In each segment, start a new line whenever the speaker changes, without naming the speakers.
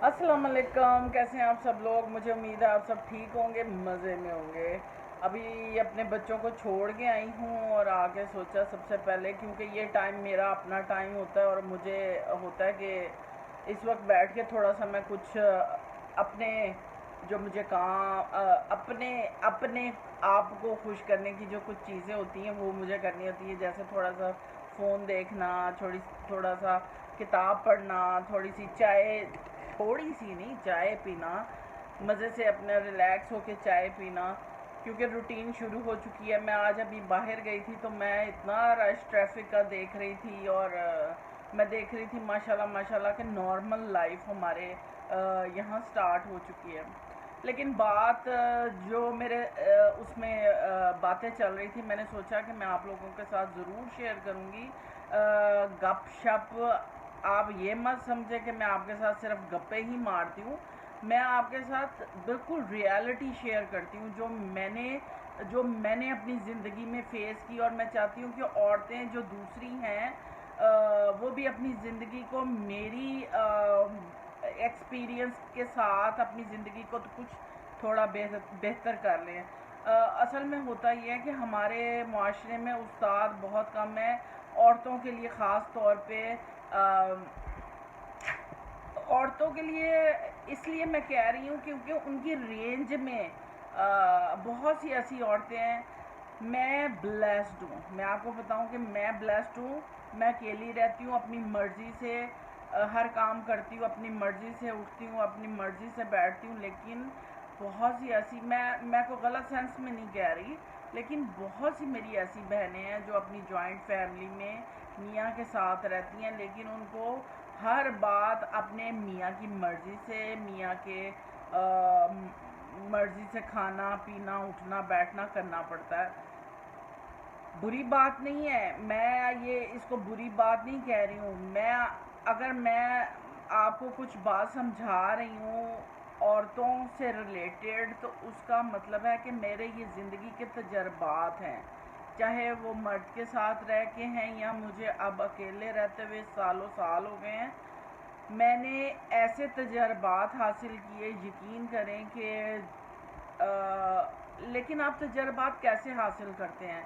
السلام علیکم، کیسے ہیں آپ سب لوگ؟ مجھے امید ہے آپ سب ٹھیک ہوں گے، مزے میں ہوں گے۔ ابھی اپنے بچوں کو چھوڑ کے آئی ہوں اور آگے سوچا سب سے پہلے، کیونکہ یہ ٹائم میرا اپنا ٹائم ہوتا ہے اور مجھے ہوتا ہے کہ اس وقت بیٹھ کے تھوڑا سا میں کچھ اپنے جو مجھے کام اپنے آپ کو خوش کرنے کی جو کچھ چیزیں ہوتی ہیں وہ مجھے کرنی ہوتی ہے، جیسے تھوڑا سا فون دیکھنا، تھوڑا سا کتاب پڑھنا، تھوڑی سی نہیں چائے پینا، مزے سے اپنا ریلیکس ہو کے چائے پینا، کیونکہ روٹین شروع ہو چکی ہے۔ میں آج ابھی باہر گئی تھی تو میں اتنا رش ٹریفک کا دیکھ رہی تھی، اور میں دیکھ رہی تھی ماشاءاللہ کہ نارمل لائف ہمارے یہاں سٹارٹ ہو چکی ہے۔ لیکن بات جو میرے اس میں باتیں چل رہی تھی، میں نے سوچا کہ میں آپ لوگوں کے ساتھ ضرور شیئر کروں گی۔ گپ شپ، آپ یہ مت سمجھے کہ میں آپ کے ساتھ صرف گپے ہی مارتی ہوں، میں آپ کے ساتھ بالکل ریالٹی شیئر کرتی ہوں جو میں نے اپنی زندگی میں فیس کی، اور میں چاہتی ہوں کہ عورتیں جو دوسری ہیں وہ بھی اپنی زندگی کو میری ایکسپیرینس کے ساتھ اپنی زندگی کو کچھ تھوڑا بہتر کر لیں۔ اصل میں ہوتا یہ ہے کہ ہمارے معاشرے میں استاد بہت کم ہے عورتوں کے لیے، خاص طور پہ عورتوں کے لیے۔ اس لیے میں کہہ رہی ہوں کیونکہ ان کی رینج میں بہت سی ایسی عورتیں ہیں۔ میں بلیسڈ ہوں، میں آپ کو بتاؤں کہ میں بلیسڈ ہوں۔ میں اکیلی رہتی ہوں، اپنی مرضی سے ہر کام کرتی ہوں، اپنی مرضی سے اٹھتی ہوں، اپنی مرضی سے بیٹھتی ہوں، لیکن بہت سی ایسی، میں کوئی غلط سینس میں نہیں کہہ رہی، لیکن بہت سی میری ایسی بہنیں ہیں جو اپنی جوائنٹ فیملی میں میاں کے ساتھ رہتی ہیں، لیکن ان کو ہر بات اپنے میاں کی مرضی سے، میاں کے مرضی سے کھانا پینا اٹھنا بیٹھنا کرنا پڑتا ہے۔ بری بات نہیں ہے، میں یہ اس کو بری بات نہیں کہہ رہی ہوں۔ اگر میں آپ کو کچھ بات سمجھا رہی ہوں عورتوں سے ریلیٹڈ، تو اس کا مطلب ہے کہ میرے یہ زندگی کے تجربات ہیں، چاہے وہ مرد کے ساتھ رہ کے ہیں یا مجھے اب اکیلے رہتے ہوئے سالوں سال ہو گئے ہیں۔ میں نے ایسے تجربات حاصل کیے، یقین کریں کہ لیکن آپ تجربات کیسے حاصل کرتے ہیں؟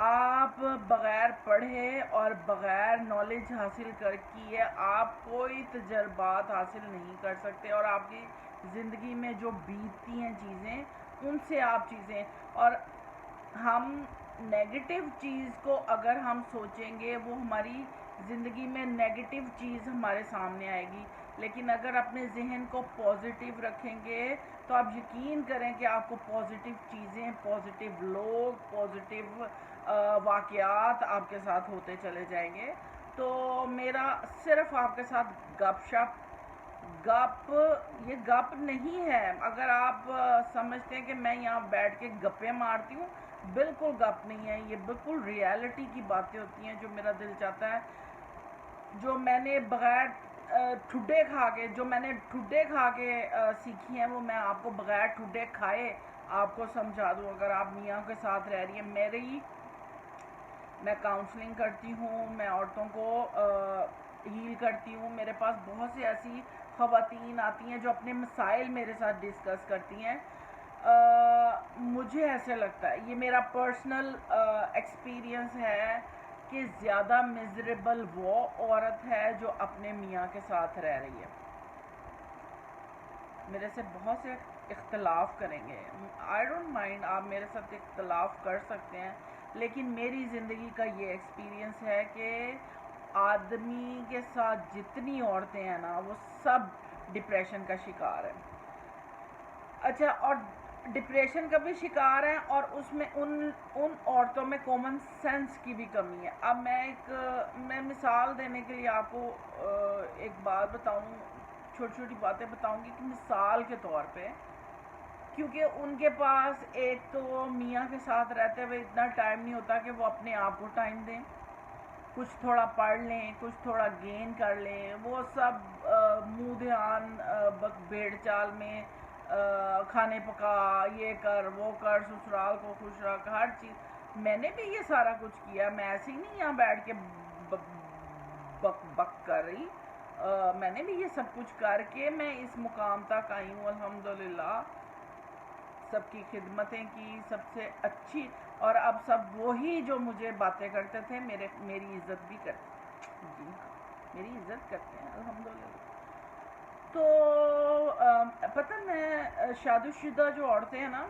آپ بغیر پڑھے اور بغیر نالج حاصل کیے آپ کوئی تجربات حاصل نہیں کر سکتے، اور آپ کی زندگی میں جو بیتتی ہیں چیزیں، ان سے آپ چیزیں، اور ہم نیگیٹو چیز کو اگر ہم سوچیں گے وہ ہماری زندگی میں نیگیٹو چیز ہمارے سامنے آئے گی، لیکن اگر اپنے ذہن کو پازیٹیو رکھیں گے تو آپ یقین کریں کہ آپ کو پازیٹیو چیزیں، پازیٹیو لوگ، پازیٹیو واقعات آپ کے ساتھ ہوتے چلے جائیں گے۔ تو میرا صرف آپ کے ساتھ گپ شپ، یہ گپ نہیں ہے۔ اگر آپ سمجھتے ہیں کہ میں یہاں بیٹھ کے گپیں مارتی ہوں، بالکل گپ نہیں ہے، یہ بالکل ریالٹی کی باتیں ہوتی ہیں جو میرا دل چاہتا ہے، جو میں نے بغیر ٹھڈے کھا کے سیکھی ہیں، وہ میں آپ کو بغیر ٹھڈے کھائے آپ کو سمجھا دوں۔ اگر آپ میاں کے ساتھ رہ رہی ہیں، میں کاؤنسلنگ کرتی ہوں، میں عورتوں کو ہیل کرتی ہوں، میرے پاس بہت سی ایسی خواتین آتی ہیں جو اپنے مسائل میرے ساتھ ڈسکس کرتی ہیں۔ مجھے ایسے لگتا ہے، یہ میرا پرسنل ایکسپیرینس ہے، کہ زیادہ میزریبل وہ عورت ہے جو اپنے میاں کے ساتھ رہ رہی ہے۔ میرے سے بہت سے اختلاف کریں گے، آئی ڈونٹ مائنڈ، آپ میرے ساتھ اختلاف کر سکتے ہیں، لیکن میری زندگی کا یہ ایکسپیرینس ہے کہ آدمی کے ساتھ جتنی عورتیں ہیں نا، وہ سب ڈپریشن کا شکار ہیں۔ اچھا، اور ڈپریشن کا بھی شکار ہیں، اور اس میں ان عورتوں میں کامن سینس کی بھی کمی ہے۔ اب میں مثال دینے کے لیے آپ کو ایک بات بتاؤں، چھوٹی چھوٹی باتیں بتاؤں گی کہ مثال کے طور پہ، کیونکہ ان کے پاس ایک تو میاں کے ساتھ رہتے ہوئے اتنا ٹائم نہیں ہوتا کہ وہ اپنے آپ کو ٹائم دیں، کچھ تھوڑا پڑھ لیں، کچھ تھوڑا گین کر لیں، وہ سب منہ دھیان بھیڑ چال میں، کھانے پکا، یہ کر وہ کر، سسرال کو خوش رکھ، ہر چیز۔ میں نے بھی یہ سارا کچھ کیا، میں ایسے ہی نہیں یہاں بیٹھ کے بک بک کر رہی، میں نے بھی یہ سب کچھ کر کے میں اس مقام تک آئی ہوں الحمدللہ، سب کی خدمتیں کی، سب سے اچھی، اور اب سب وہی جو مجھے باتیں کرتے تھے میری عزت بھی کرتے، جی میری عزت کرتے ہیں الحمدللہ۔ تو پتہ میں شادی شدہ جو عورتیں ہیں نا،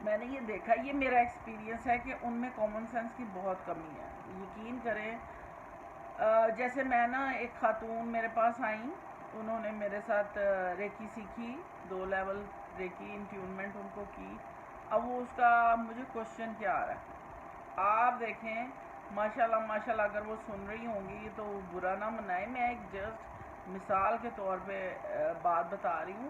میں نے یہ دیکھا، یہ میرا ایکسپیرینس ہے کہ ان میں کامن سینس کی بہت کمی ہے، یقین کریں۔ جیسے میں نا، ایک خاتون میرے پاس آئیں، انہوں نے میرے ساتھ ریکی سیکھی، 2 لیول ریکی انٹیونمنٹ ان کو کی۔ اب وہ اس کا مجھے کوشچن کیا آ رہا ہے، آپ دیکھیں ماشاءاللہ ماشاءاللہ، اگر وہ سن رہی ہوں گی تو برا نہ منائیں، میں ایک جسٹ مثال کے طور پہ بات بتا رہی ہوں۔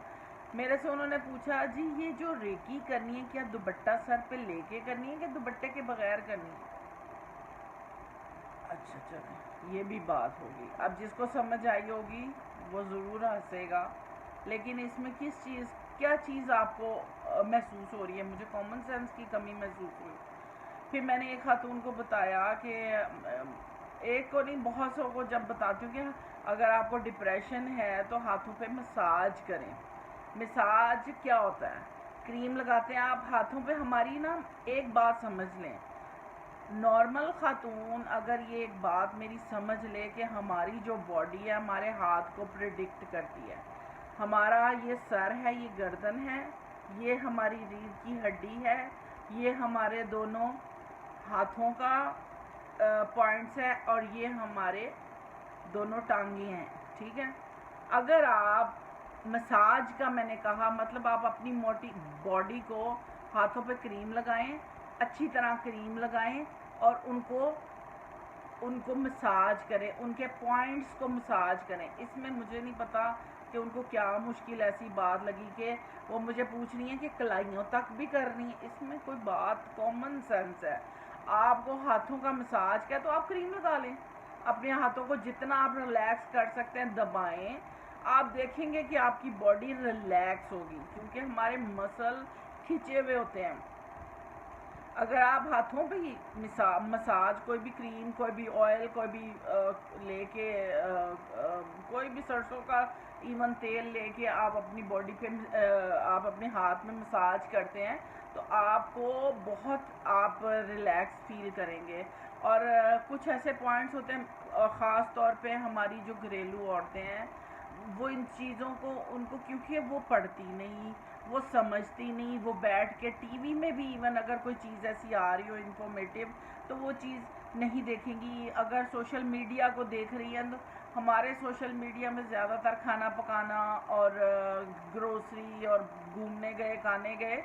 میرے سے انہوں نے پوچھا، جی یہ جو ریکی کرنی ہے کیا دوپٹہ سر پہ لے کے کرنی ہے کہ دوپٹے کے بغیر کرنی ہے؟ اچھا چلیں، یہ بھی بات ہوگی، اب جس کو سمجھ آئی ہوگی وہ ضرور ہنسے گا، لیکن اس میں کیا چیز آپ کو محسوس ہو رہی ہے؟ مجھے کامن سینس کی کمی محسوس ہوئی۔ پھر میں نے ایک خاتون کو بتایا کہ ایک کو نہیں، بہت سو کو جب بتاتی ہوں کہ اگر آپ کو ڈپریشن ہے تو ہاتھوں پہ مساج کریں۔ مساج کیا ہوتا ہے؟ کریم لگاتے ہیں آپ ہاتھوں پہ، ہماری نا ایک بات سمجھ لیں، نارمل خاتون اگر یہ ایک بات میری سمجھ لے کہ ہماری جو باڈی ہے ہمارے ہاتھ کو پریڈکٹ کرتی ہے، ہمارا یہ سر ہے، یہ گردن ہے، یہ ہماری ریڑھ کی ہڈی ہے، یہ ہمارے دونوں ہاتھوں کا پوائنٹس ہے، اور یہ ہمارے دونوں ٹانگیں ہیں، ٹھیک ہے؟ اگر آپ مساج کا میں نے کہا مطلب آپ اپنی موٹی باڈی کو ہاتھوں پہ کریم لگائیں، اچھی طرح کریم لگائیں اور ان کو مساج کریں، ان کے پوائنٹس کو مساج کریں۔ اس میں مجھے نہیں پتا کہ ان کو کیا مشکل ایسی بات لگی کہ وہ مجھے پوچھ رہی ہیں کہ کلائیوں تک بھی کرنی ہے۔ اس میں کوئی بات کامن سینس ہے، آپ کو ہاتھوں کا مساج کیا تو آپ کریم لگا لیں، اپنے ہاتھوں کو جتنا آپ ریلیکس کر سکتے ہیں دبائیں، آپ دیکھیں گے کہ آپ کی باڈی ریلیکس ہوگی، کیونکہ ہمارے مسل کھچے ہوئے ہوتے ہیں۔ اگر آپ ہاتھوں پہ ہی مساج، کوئی بھی کریم، کوئی بھی آئل، کوئی بھی لے کے کوئی بھی سرسوں کا ایون تیل لے کے آپ اپنی باڈی پہ آپ اپنے ہاتھ میں مساج کرتے ہیں تو آپ کو بہت آپ ریلیکس فیل کریں گے۔ اور کچھ ایسے پوائنٹس ہوتے ہیں، خاص طور پہ ہماری جو گھریلو عورتیں ہیں، وہ ان چیزوں کو، ان کو کیونکہ وہ پڑھتی نہیں، وہ سمجھتی نہیں، وہ بیٹھ کے ٹی وی میں بھی ایون اگر کوئی چیز ایسی آ رہی ہو انفارمیٹیو تو وہ چیز نہیں دیکھیں گی۔ اگر سوشل میڈیا کو دیکھ رہی ہیں تو ہمارے سوشل میڈیا میں زیادہ تر کھانا پکانا اور گروسری اور گھومنے گئے، کھانے گئے،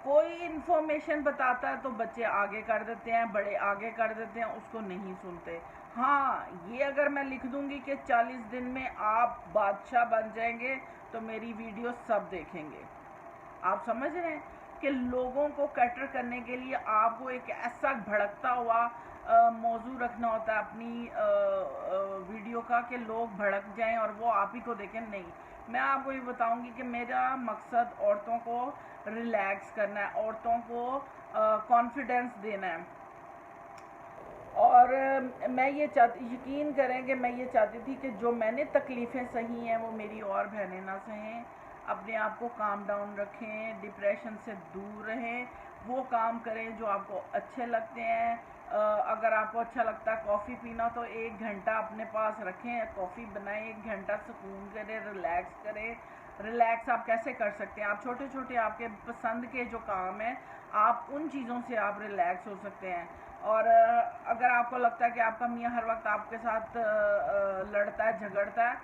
کوئی انفارمیشن بتاتا ہے تو بچے آگے کر دیتے ہیں، بڑے آگے کر دیتے ہیں، اس کو نہیں سنتے۔ ہاں یہ اگر میں لکھ دوں گی کہ 40 دن میں آپ بادشاہ بن جائیں گے تو میری ویڈیو سب دیکھیں گے۔ آپ سمجھ رہے ہیں کہ لوگوں کو کیٹر کرنے کے لیے آپ کو ایک ایسا بھڑکتا ہوا موضوع رکھنا ہوتا ہے اپنی ویڈیو کا کہ لوگ بھڑک جائیں اور وہ آپ ہی کو دیکھیں۔ نہیں، میں آپ کو یہ بتاؤں گی کہ میرا مقصد عورتوں کو ریلیکس کرنا ہے، عورتوں کو کانفیڈنس دینا ہے، اور میں یہ یقین کریں کہ میں یہ چاہتی تھی کہ جو میں نے تکلیفیں سہی ہیں وہ میری اور بہنیں نہ سہیں۔ اپنے آپ کو کام ڈاؤن رکھیں، ڈپریشن سے دور رہیں، وہ کام کریں جو آپ کو اچھے لگتے ہیں۔ اگر آپ کو اچھا لگتا ہے کافی پینا تو 1 گھنٹہ اپنے پاس رکھیں، کافی بنائیں، 1 گھنٹہ سکون کریں، ریلیکس کریں۔ ریلیکس آپ کیسے کر سکتے ہیں؟ آپ چھوٹے چھوٹے آپ کے پسند کے جو کام ہیں آپ ان چیزوں سے آپ ریلیکس ہو سکتے ہیں۔ اور اگر آپ کو لگتا ہے کہ آپ کا میاں ہر وقت آپ کے ساتھ لڑتا ہے، جھگڑتا ہے،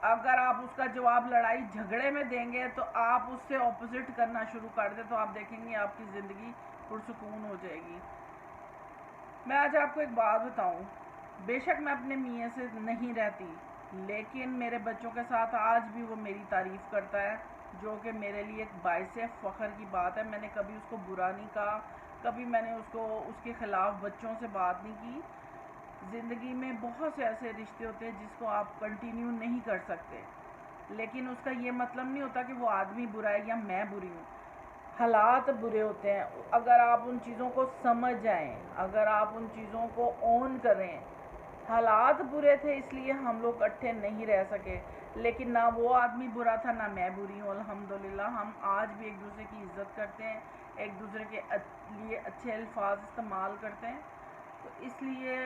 اگر آپ اس کا جواب لڑائی جھگڑے میں دیں گے تو آپ اس سے اپوزٹ کرنا شروع کر دیں تو آپ دیکھیں گے آپ کی زندگی پرسکون ہو جائے گی۔ میں آج آپ کو ایک بات بتاؤں، بے شک میں اپنے میاں سے نہیں رہتی، لیکن میرے بچوں کے ساتھ آج بھی وہ میری تعریف کرتا ہے، جو کہ میرے لیے ایک باعث فخر کی بات ہے۔ میں نے کبھی اس کو برا نہیں کہا، کبھی میں نے اس کے خلاف بچوں سے بات نہیں کی۔ زندگی میں بہت سے ایسے رشتے ہوتے ہیں جس کو آپ کنٹینیو نہیں کر سکتے، لیکن اس کا یہ مطلب نہیں ہوتا کہ وہ آدمی برا ہے یا میں بری ہوں۔ حالات برے ہوتے ہیں، اگر آپ ان چیزوں کو سمجھ جائیں، اگر آپ ان چیزوں کو اون کریں حالات برے تھے اس لیے ہم لوگ اکٹھے نہیں رہ سکے، لیکن نہ وہ آدمی برا تھا نہ میں بری ہوں، الحمدللہ ہم آج بھی ایک دوسرے کی عزت کرتے ہیں، ایک دوسرے کے لیے اچھے الفاظ استعمال کرتے ہیں۔ تو اس لیے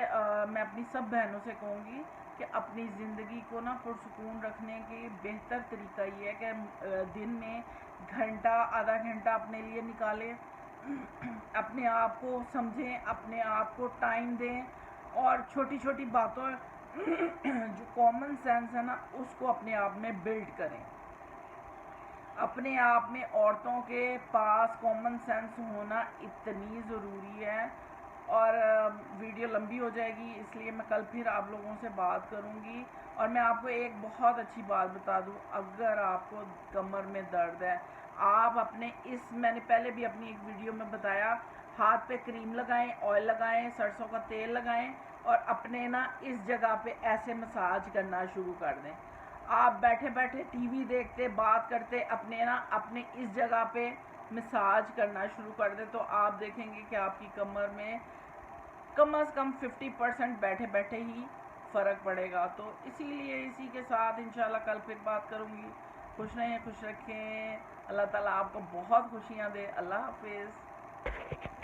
میں اپنی سب بہنوں سے کہوں گی کہ اپنی زندگی کو نا پرسکون رکھنے کی بہتر طریقہ یہ ہے کہ دن میں گھنٹہ آدھا گھنٹہ اپنے لیے نکالیں، اپنے آپ کو سمجھیں، اپنے آپ کو ٹائم دیں، اور چھوٹی چھوٹی باتوں جو کامن سینس ہے نا اس کو اپنے آپ میں بلڈ کریں۔ اپنے آپ میں عورتوں کے پاس کامن سینس ہونا اتنی ضروری ہے۔ اور ویڈیو لمبی ہو جائے گی اس لیے میں کل پھر آپ لوگوں سے بات کروں گی۔ اور میں آپ کو ایک بہت اچھی بات بتا دوں، اگر آپ کو کمر میں درد ہے، آپ اپنے میں نے پہلے بھی اپنی ایک ویڈیو میں بتایا، ہاتھ پہ کریم لگائیں، آئل لگائیں، سرسوں کا تیل لگائیں اور اپنے نا اس جگہ پہ ایسے مساج کرنا شروع کر دیں۔ آپ بیٹھے بیٹھے ٹی وی دیکھتے بات کرتے اپنے اس جگہ پہ مساج کرنا شروع کر دیں، تو آپ دیکھیں گے کہ آپ کی کمر میں کم از کم 50% بیٹھے بیٹھے ہی فرق پڑے گا۔ تو اسی لیے اسی کے ساتھ انشاءاللہ کل پھر بات کروں گی۔ خوش رہیں، خوش رکھیں، اللہ تعالیٰ آپ کو بہت خوشیاں دے۔ اللہ حافظ۔